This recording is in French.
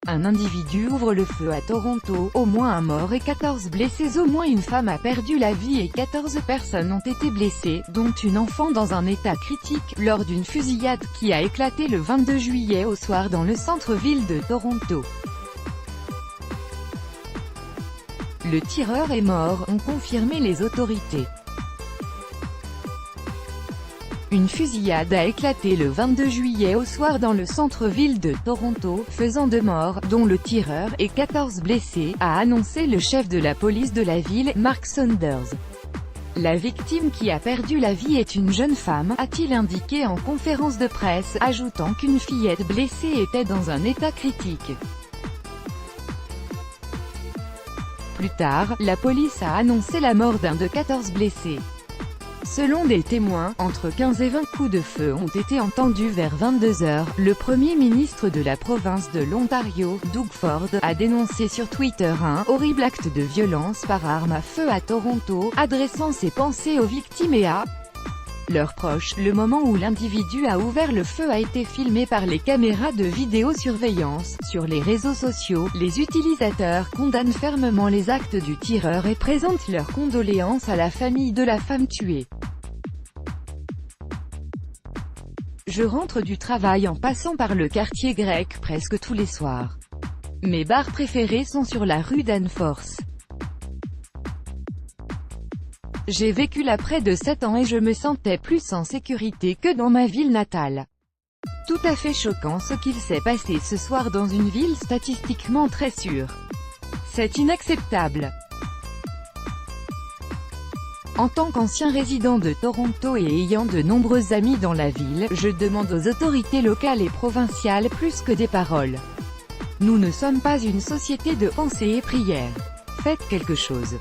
Un individu ouvre le feu à Toronto, au moins un mort et 14 blessés. Au moins une femme a perdu la vie et 14 personnes ont été blessées, dont une enfant dans un état critique, lors d'une fusillade qui a éclaté le 22 juillet au soir dans le centre-ville de Toronto. Le tireur est mort, ont confirmé les autorités. Une fusillade a éclaté le 22 juillet au soir dans le centre-ville de Toronto, faisant 2 morts, dont le tireur, et 14 blessés, a annoncé le chef de la police de la ville, Mark Saunders. La victime qui a perdu la vie est une jeune femme, a-t-il indiqué en conférence de presse, ajoutant qu'une fillette blessée était dans un état critique. Plus tard, la police a annoncé la mort d'un de 14 blessés. Selon des témoins, entre 15 et 20 coups de feu ont été entendus vers 22 h. Le premier ministre de la province de l'Ontario, Doug Ford, a dénoncé sur Twitter un « horrible acte de violence par arme à feu à Toronto », adressant ses pensées aux victimes et à leurs proches. Le moment où l'individu a ouvert le feu a été filmé par les caméras de vidéosurveillance. Sur les réseaux sociaux, les utilisateurs condamnent fermement les actes du tireur et présentent leurs condoléances à la famille de la femme tuée. Je rentre du travail en passant par le quartier grec presque tous les soirs. Mes bars préférés sont sur la rue Danforth. J'ai vécu là près de 7 ans et je me sentais plus en sécurité que dans ma ville natale. Tout à fait choquant ce qu'il s'est passé ce soir dans une ville statistiquement très sûre. C'est inacceptable. En tant qu'ancien résident de Toronto et ayant de nombreux amis dans la ville, je demande aux autorités locales et provinciales plus que des paroles. Nous ne sommes pas une société de pensée et prière. Faites quelque chose.